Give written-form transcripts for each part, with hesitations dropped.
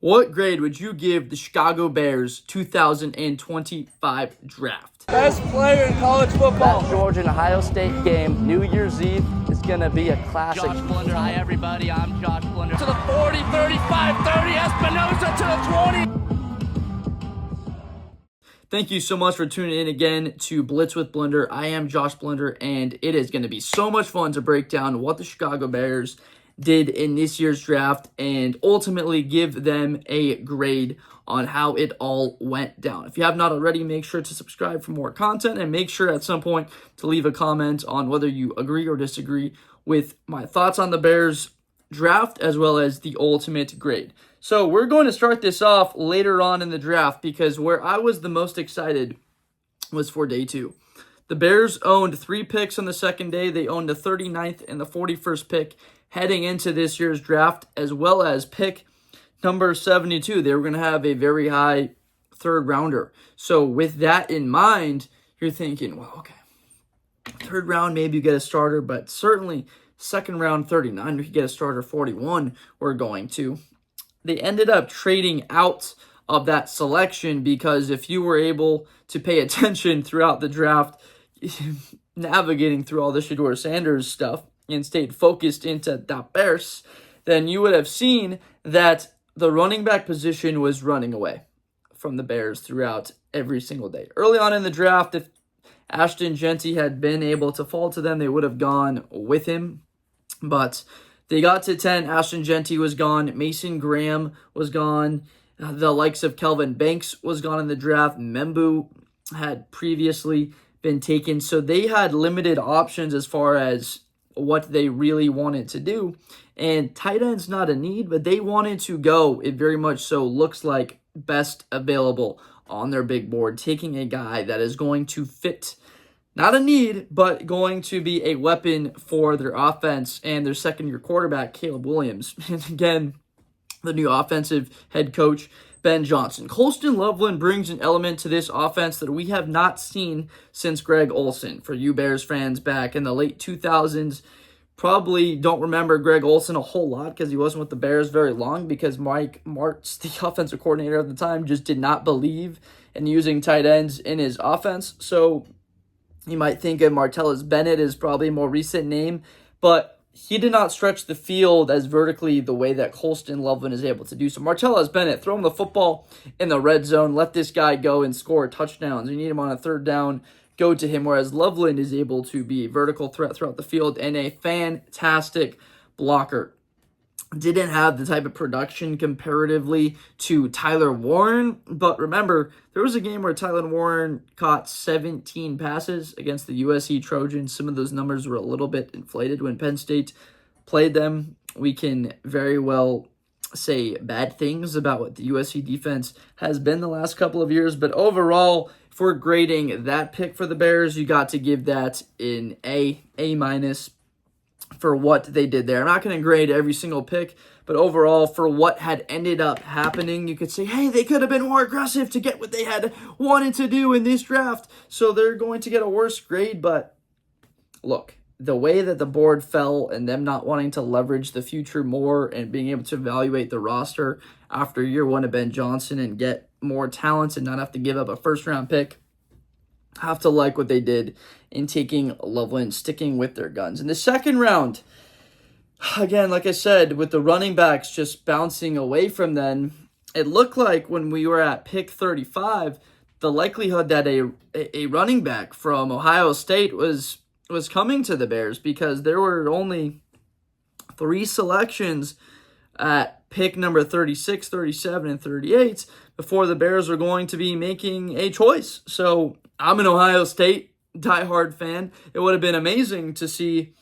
What grade would you give the Chicago Bears 2025 draft? Best player in college football. That Georgia and Ohio State game, New Year's Eve, is going to be a classic. Josh Blunder, hi everybody, I'm Josh Blunder. To the 40, 35, 30, Espinosa to the 20. Thank you so much for tuning in again to Blitz with Blunder. I am Josh Blunder, and it is going to be so much fun to break down what the Chicago Bears did in this year's draft and ultimately give them a grade on how it all went down. If you have not already, make sure to subscribe for more content and make sure at some point to leave a comment on whether you agree or disagree with my thoughts on the Bears draft as well as the ultimate grade. So we're going to start this off later on in the draft because where I was the most excited was for day 2. The Bears owned 3 picks on the second day. They owned the 39th and the 41st pick heading into this year's draft, as well as pick number 72. They were going to have a very high third rounder. So with that in mind, you're thinking, well, okay, third round, maybe you get a starter, but certainly second round 39, you could get a starter 41, we're going to. They ended up trading out of that selection because if you were able to pay attention throughout the draft, navigating through all the Shedeur Sanders stuff and stayed focused into the Bears, then you would have seen that the running back position was running away from the Bears throughout every single day. Early on in the draft, if Ashton Jeanty had been able to fall to them, they would have gone with him. But they got to 10. Ashton Jeanty was gone. Mason Graham was gone. The likes of Kelvin Banks was gone in the draft. Membu had previously been taken. So they had limited options as far as what they really wanted to do. And tight end's not a need, but they wanted to go, it very much so looks like, best available on their big board, taking a guy that is going to fit, not a need, but going to be a weapon for their offense and their second-year quarterback, Caleb Williams. And again, the new offensive head coach, Ben Johnson. Colston Loveland brings an element to this offense that we have not seen since Greg Olsen. For you Bears fans back in the late 2000s, probably don't remember Greg Olsen a whole lot because he wasn't with the Bears very long because Mike Martz, the offensive coordinator at the time, just did not believe in using tight ends in his offense. So you might think of Martellus Bennett as probably a more recent name, but he did not stretch the field as vertically the way that Colston Loveland is able to do. So Martellus Bennett, throw him the football in the red zone, let this guy go and score touchdowns. You need him on a third down, go to him, whereas Loveland is able to be a vertical threat throughout the field and a fantastic blocker. Didn't have the type of production comparatively to Tyler Warren, but remember, there was a game where Tyler Warren caught 17 passes against the USC Trojans. Some of those numbers were a little bit inflated when Penn State played them. We can very well say bad things about what the USC defense has been the last couple of years, but overall, if we're grading that pick for the Bears, you got to give that an A minus for what they did there. I'm not going to grade every single pick, but overall, for what had ended up happening, you could say, hey, they could have been more aggressive to get what they had wanted to do in this draft, so they're going to get a worse grade. But look, the way that the board fell and them not wanting to leverage the future more and being able to evaluate the roster after year 1 of Ben Johnson and get more talent and not have to give up a first-round pick, have to like what they did in taking Loveland, sticking with their guns. In the second round, again, like I said, with the running backs just bouncing away from them, it looked like when we were at pick 35, the likelihood that a running back from Ohio State was coming to the Bears because there were only 3 selections at pick number 36, 37, and 38 before the Bears were going to be making a choice. So I'm an Ohio State diehard fan. It would have been amazing to see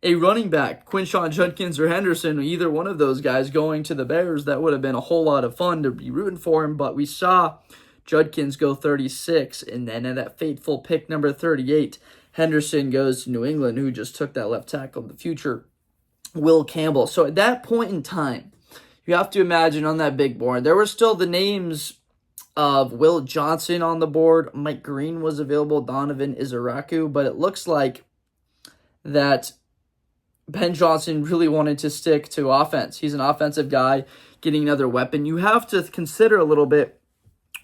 a running back, Quinshon Judkins or Henderson, either one of those guys going to the Bears. That would have been a whole lot of fun to be rooting for him, but we saw Judkins go 36, and then at that fateful pick number 38, Henderson goes to New England, who just took that left tackle of the future, Will Campbell. So at that point in time, you have to imagine on that big board, there were still the names of Will Johnson on the board. Mike Green was available, Donovan Izaraku, but it looks like that Ben Johnson really wanted to stick to offense. He's an offensive guy. getting another weapon. You have to consider a little bit,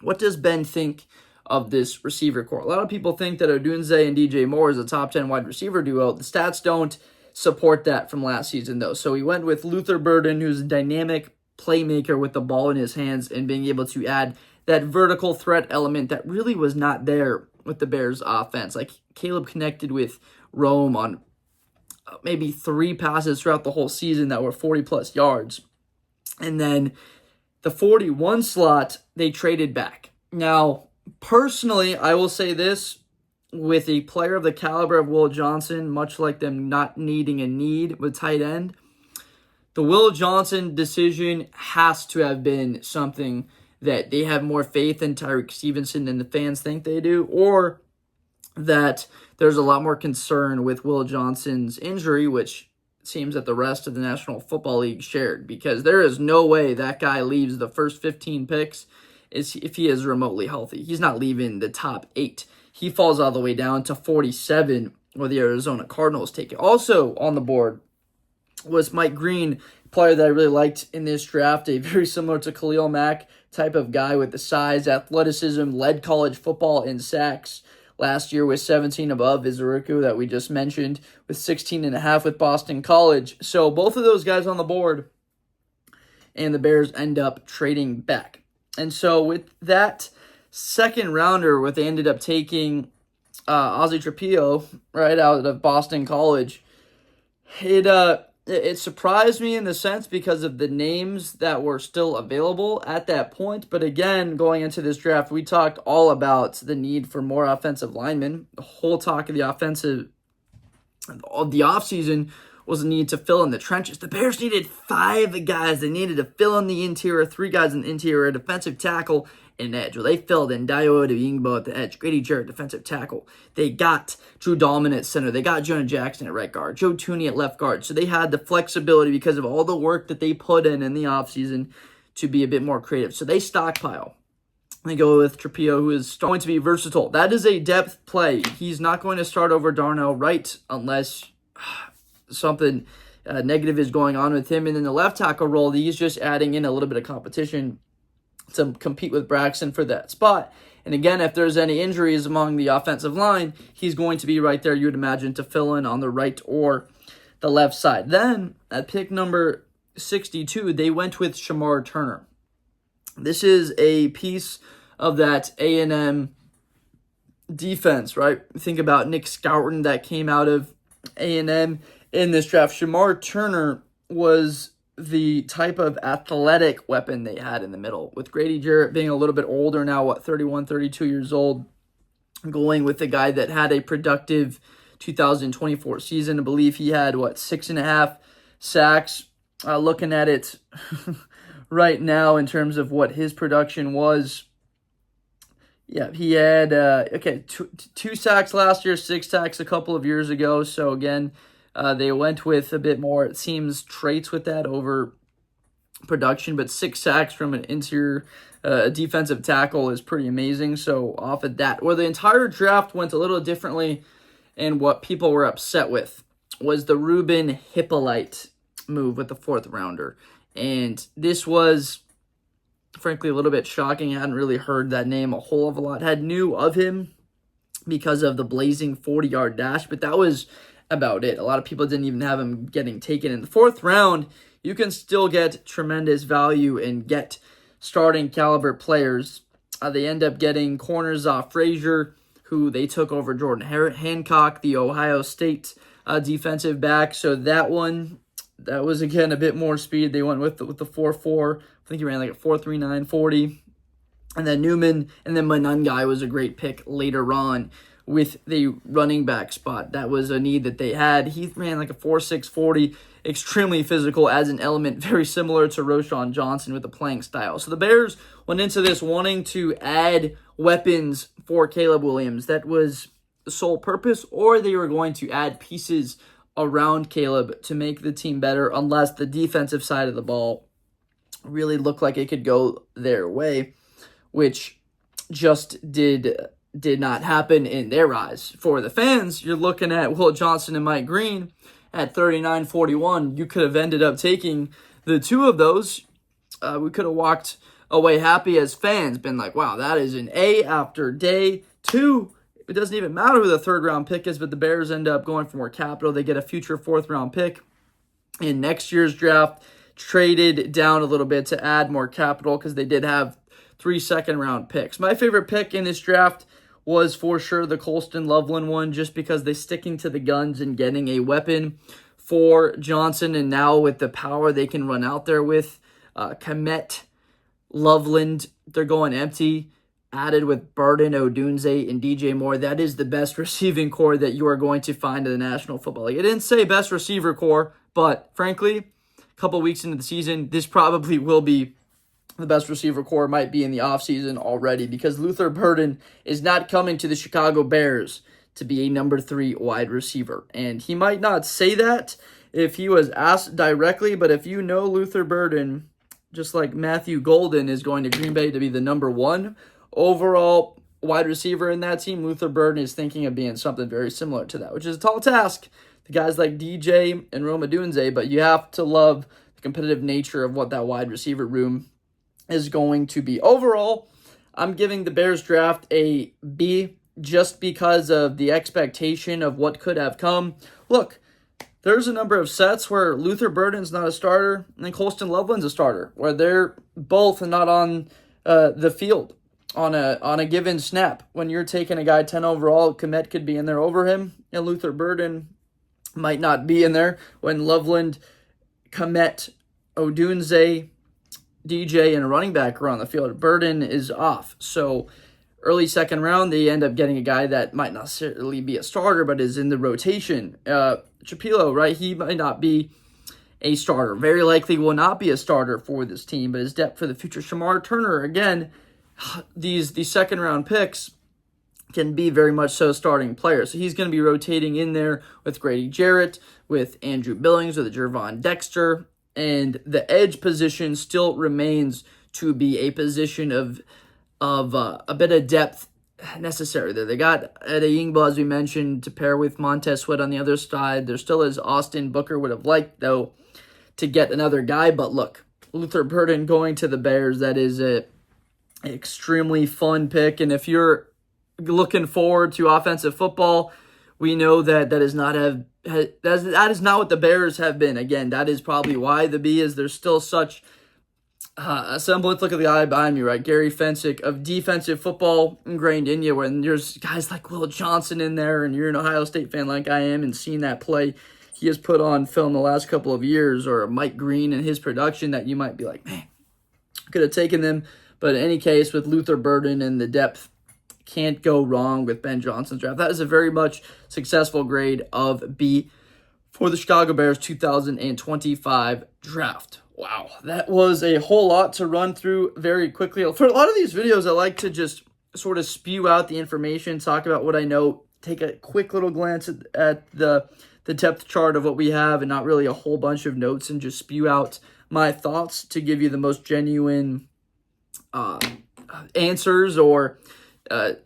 what does Ben think of this receiver core? A lot of people think that Odunze and DJ Moore is a top 10 wide receiver duo. The stats don't support that from last season, though. So he went with Luther Burden, who's a dynamic playmaker with the ball in his hands and being able to add that vertical threat element that really was not there with the Bears offense. Like, Caleb connected with Rome on maybe 3 passes throughout the whole season that were 40-plus yards. And then the 41 slot, they traded back. Now, personally, I will say this, with a player of the caliber of Will Johnson, much like them not needing a need with tight end, the Will Johnson decision has to have been something that they have more faith in Tyreek Stevenson than the fans think they do, or that there's a lot more concern with Will Johnson's injury, which seems that the rest of the National Football League shared, because there is no way that guy leaves the first 15 picks if he is remotely healthy. He's not leaving the top 8. He falls all the way down to 47, where the Arizona Cardinals take it. Also on the board was Mike Green, player that I really liked in this draft, a very similar to Khalil Mack type of guy with the size, athleticism, led college football in sacks last year with 17 above Izuruku that we just mentioned, with 16.5 with Boston College. So both of those guys on the board, and the Bears end up trading back. And so with that second rounder, what they ended up taking Ozzie Trapillo right out of Boston College, it surprised me in the sense because of the names that were still available at that point. But again, going into this draft, we talked all about the need for more offensive linemen. The whole talk of the offseason was the need to fill in the trenches. The Bears needed 5 guys. They needed to fill in the interior, 3 guys in the interior, a defensive tackle, and an edge. Well, they filled in Dayo Odeyingbo at the edge, Grady Jarrett, defensive tackle. They got Drew Dahlman at center. They got Jonah Jackson at right guard, Joe Tooney at left guard. So they had the flexibility because of all the work that they put in the offseason to be a bit more creative. So they stockpile. They go with Trapillo, who is going to be versatile. That is a depth play. He's not going to start over Darnell Wright unless something negative is going on with him. And in the left tackle role, he's just adding in a little bit of competition to compete with Braxton for that spot. And again, if there's any injuries among the offensive line, he's going to be right there, you would imagine, to fill in on the right or the left side. Then, at pick number 62, they went with Shamar Turner. This is a piece of that A&M defense, right? Think about Nick Scouton that came out of A&M in this draft. Shamar Turner was the type of athletic weapon they had in the middle, with Grady Jarrett being a little bit older now, 31, 32 years old, going with the guy that had a productive 2024 season. I believe he had, 6.5 sacks. Looking at it right now in terms of what his production was. Yeah, he had, 2 sacks last year, 6 sacks a couple of years ago. So again, they went with a bit more, it seems, traits with that over production, but 6 sacks from an interior defensive tackle is pretty amazing. So off of that, where the entire draft went a little differently, and what people were upset with was the Ruben Hippolyte move with the 4th rounder. And this was, frankly, a little bit shocking. I hadn't really heard that name a whole of a lot. Had knew of him because of the blazing 40-yard dash, but that was about it. A lot of people didn't even have him getting taken in the 4th round. You can still get tremendous value and get starting caliber players. They end up getting corners Frazier, who they took over Jordan Hancock, the Ohio State defensive back. So that was again a bit more speed. They went with the 4.4. I think he ran like a 4.39 40. And then Newman, and then Manungai was a great pick later on with the running back spot. That was a need that they had. He ran like a 4.6 40, extremely physical as an element, very similar to Roschon Johnson with the playing style. So the Bears went into this wanting to add weapons for Caleb Williams. That was the sole purpose, or they were going to add pieces around Caleb to make the team better, unless the defensive side of the ball really looked like it could go their way, which just did not happen in their eyes. For the fans, you're looking at Will Johnson and Mike Green at 39-41. You could have ended up taking the 2 of those we could have walked away happy as fans, been like, wow, that is an A after day 2. It doesn't even matter who the 3rd round pick is, but the Bears end up going for more capital. They get a future 4th round pick in next year's draft, traded down a little bit to add more capital because they did have 3 second-round picks. My favorite pick in this draft was for sure the Colston Loveland one, just because they're sticking to the guns and getting a weapon for Johnson, and now with the power they can run out there with Komet, Loveland, they're going empty, added with Burden, Odunze, and DJ Moore. That is the best receiving core that you are going to find in the National Football League. It didn't say best receiver core, but frankly, a couple weeks into the season, this probably will be the best receiver core. Might be in the offseason already, because Luther Burden is not coming to the Chicago Bears to be a number 3 wide receiver. And he might not say that if he was asked directly, but if you know Luther Burden, just like Matthew Golden is going to Green Bay to be the number 1 overall wide receiver in that team, Luther Burden is thinking of being something very similar to that, which is a tall task to guys like DJ and Rome Odunze, but you have to love the competitive nature of what that wide receiver room is going to be. Overall, I'm giving the Bears draft a B, just because of the expectation of what could have come. Look, there's a number of sets where Luther Burden's not a starter and Colston Loveland's a starter, where they're both not on the field on a given snap. When you're taking a guy 10 overall, Komet could be in there over him, and Luther Burden might not be in there when Loveland, Komet, Odunze, DJ, and a running back are on the field. Burden is off. So early 2nd round, they end up getting a guy that might not necessarily be a starter, but is in the rotation. Chapilo, right? He might not be a starter. Very likely will not be a starter for this team, but his depth for the future. Shamar Turner, again, these 2nd round picks can be very much so starting players. So he's going to be rotating in there with Grady Jarrett, with Andrew Billings, with Jervon Dexter, and the edge position still remains to be a position of a bit of depth necessary there. They got Adeyingbo, as we mentioned, to pair with Montez Sweat on the other side. There still is Austin Booker. Would have liked, though, to get another guy. But look, Luther Burden going to the Bears, that is an extremely fun pick. And if you're looking forward to offensive football, we know that is not what the Bears have been. Again, that is probably why the B is. There's still such a semblance. Look at the guy behind me, right? Gary Fensick, of defensive football ingrained in you, when there's guys like Will Johnson in there, and you're an Ohio State fan like I am, and seeing that play he has put on film the last couple of years, or Mike Green and his production, that you might be like, man, could have taken them. But in any case, with Luther Burden and the depth, can't go wrong with Ben Johnson's draft. That is a very much successful grade of B for the Chicago Bears 2025 draft. Wow, that was a whole lot to run through very quickly. For a lot of these videos, I like to just sort of spew out the information, talk about what I know, take a quick little glance at the depth chart of what we have, and not really a whole bunch of notes, and just spew out my thoughts to give you the most genuine answers or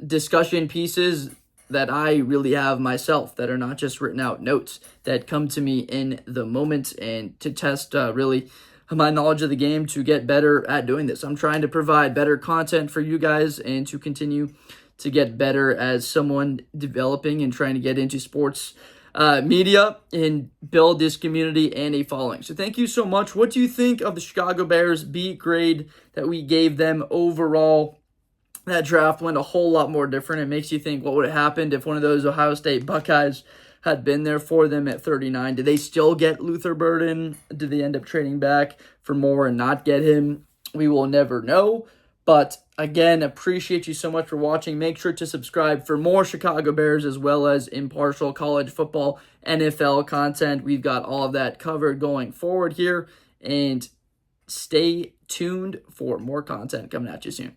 discussion pieces that I really have myself, that are not just written out notes that come to me in the moment, and to test really my knowledge of the game to get better at doing this. I'm trying to provide better content for you guys, and to continue to get better as someone developing and trying to get into sports media and build this community and a following. So thank you so much. What do you think of the Chicago Bears B grade that we gave them overall? That draft went a whole lot more different. It makes you think, what would have happened if one of those Ohio State Buckeyes had been there for them at 39? Did they still get Luther Burden? Did they end up trading back for more and not get him? We will never know. But again, appreciate you so much for watching. Make sure to subscribe for more Chicago Bears, as well as impartial college football, NFL content. We've got all of that covered going forward here. And stay tuned for more content coming at you soon.